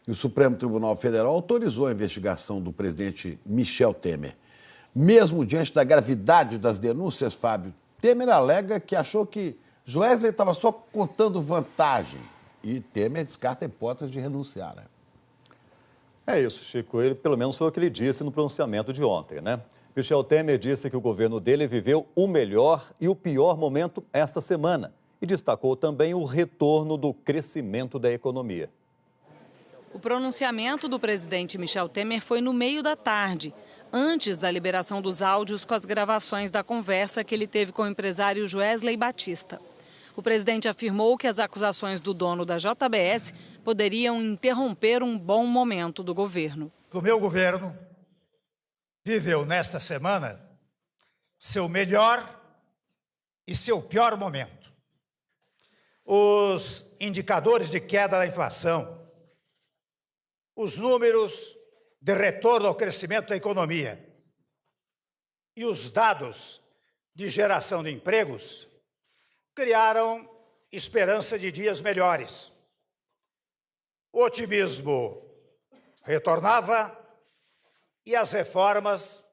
E o Supremo Tribunal Federal autorizou a investigação do presidente Michel Temer. Mesmo diante da gravidade das denúncias, Fábio, Temer alega que achou que Joesley estava só contando vantagem. E Temer descarta a hipótese de renunciar, né? É isso, Chico. Ele, pelo menos, foi o que ele disse no pronunciamento de ontem, né? Michel Temer disse que o governo dele viveu o melhor e o pior momento esta semana. E destacou também o retorno do crescimento da economia. O pronunciamento do presidente Michel Temer foi no meio da tarde, antes da liberação dos áudios com as gravações da conversa que ele teve com o empresário Joesley Batista. O presidente afirmou que as acusações do dono da JBS poderiam interromper um bom momento do governo. O meu governo viveu nesta semana seu melhor e seu pior momento. Os indicadores de queda da inflação, os números de retorno ao crescimento da economia e os dados de geração de empregos criaram esperança de dias melhores. O otimismo retornava e as reformas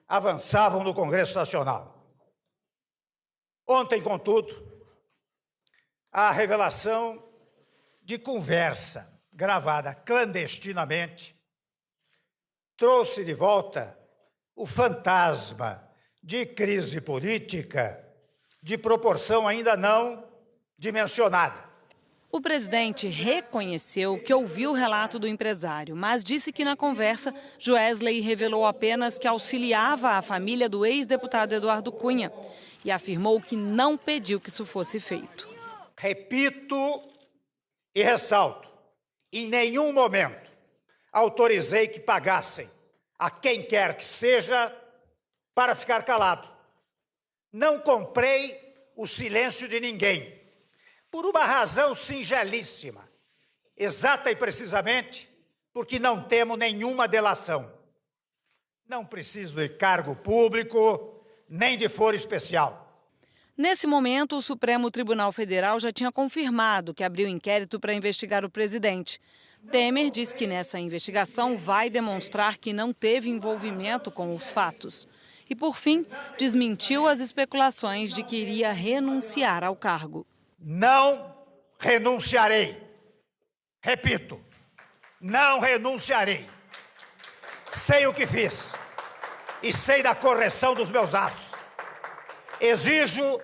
avançavam no Congresso Nacional. Ontem, contudo, a revelação de conversa gravada clandestinamente trouxe de volta o fantasma de crise política de proporção ainda não dimensionada. O presidente reconheceu que ouviu o relato do empresário, mas disse que na conversa, Joesley revelou apenas que auxiliava a família do ex-deputado Eduardo Cunha e afirmou que não pediu que isso fosse feito. Repito e ressalto, em nenhum momento autorizei que pagassem a quem quer que seja para ficar calado. Não comprei o silêncio de ninguém. Por uma razão singelíssima, exata e precisamente, porque não temo nenhuma delação. Não preciso de cargo público, nem de foro especial. Nesse momento, o Supremo Tribunal Federal já tinha confirmado que abriu inquérito para investigar o presidente. Temer diz que nessa investigação vai demonstrar que não teve envolvimento com os fatos. E, por fim, desmentiu as especulações de que iria renunciar ao cargo. Não renunciarei. Repito, não renunciarei. Sei o que fiz e sei da correção dos meus atos. Exijo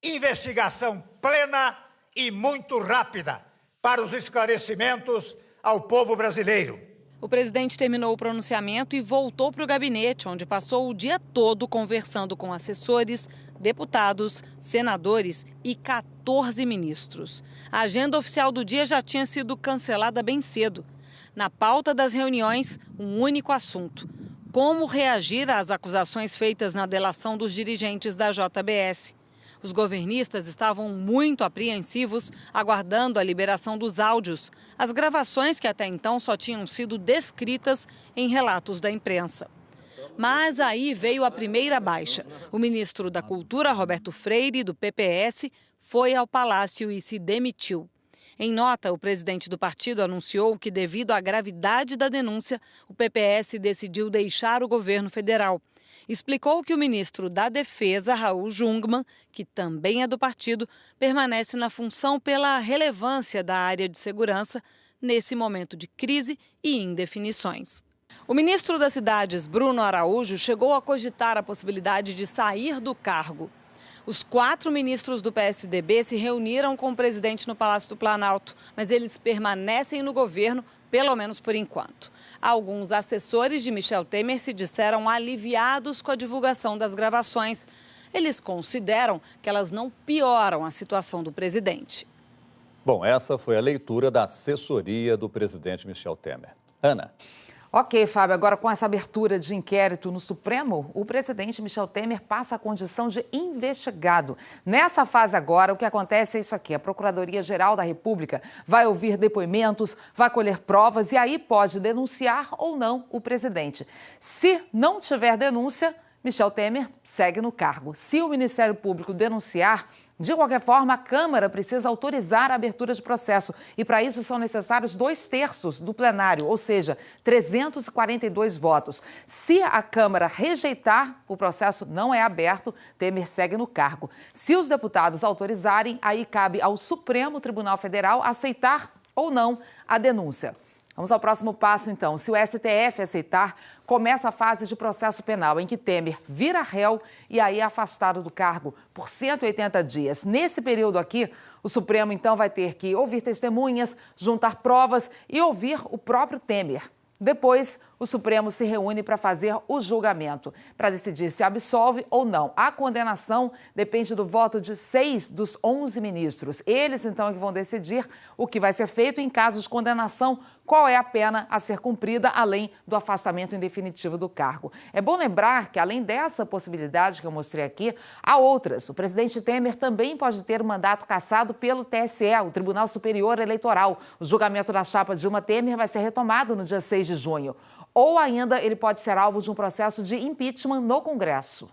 investigação plena e muito rápida para os esclarecimentos ao povo brasileiro. O presidente terminou o pronunciamento e voltou para o gabinete, onde passou o dia todo conversando com assessores, deputados, senadores e 14 ministros. A agenda oficial do dia já tinha sido cancelada bem cedo. Na pauta das reuniões, um único assunto: como reagir às acusações feitas na delação dos dirigentes da JBS. Os governistas estavam muito apreensivos, aguardando a liberação dos áudios, as gravações que até então só tinham sido descritas em relatos da imprensa. Mas aí veio a primeira baixa. O ministro da Cultura, Roberto Freire, do PPS, foi ao Palácio e se demitiu. Em nota, o presidente do partido anunciou que, devido à gravidade da denúncia, o PPS decidiu deixar o governo federal. Explicou que o ministro da Defesa, Raul Jungmann, que também é do partido, permanece na função pela relevância da área de segurança nesse momento de crise e indefinições. O ministro das Cidades, Bruno Araújo, chegou a cogitar a possibilidade de sair do cargo. Os 4 ministros do PSDB se reuniram com o presidente no Palácio do Planalto, mas eles permanecem no governo, pelo menos por enquanto. Alguns assessores de Michel Temer se disseram aliviados com a divulgação das gravações. Eles consideram que elas não pioram a situação do presidente. Bom, essa foi a leitura da assessoria do presidente Michel Temer. Ana. Ok, Fábio, agora com essa abertura de inquérito no Supremo, o presidente Michel Temer passa a condição de investigado. Nessa fase agora, o que acontece é isso aqui: a Procuradoria-Geral da República vai ouvir depoimentos, vai colher provas e aí pode denunciar ou não o presidente. Se não tiver denúncia, Michel Temer segue no cargo. Se o Ministério Público denunciar, De qualquer forma, a Câmara precisa autorizar a abertura de processo e, para isso, são necessários 2/3 do plenário, ou seja, 342 votos. Se a Câmara rejeitar, o processo não é aberto, Temer segue no cargo. Se os deputados autorizarem, aí cabe ao Supremo Tribunal Federal aceitar ou não a denúncia. Vamos ao próximo passo, então. Se o STF aceitar, começa a fase de processo penal, em que Temer vira réu e aí é afastado do cargo por 180 dias. Nesse período aqui, o Supremo, então, vai ter que ouvir testemunhas, juntar provas e ouvir o próprio Temer. Depois, o Supremo se reúne para fazer o julgamento, para decidir se absolve ou não. A condenação depende do voto de 6 dos 11 ministros. Eles, então, é que vão decidir o que vai ser feito em caso de condenação, qual é a pena a ser cumprida, além do afastamento em definitivo do cargo. É bom lembrar que, além dessa possibilidade que eu mostrei aqui, há outras. O presidente Temer também pode ter o mandato cassado pelo TSE, o Tribunal Superior Eleitoral. O julgamento da chapa Dilma Temer vai ser retomado no dia 6 de junho. Ou ainda ele pode ser alvo de um processo de impeachment no Congresso.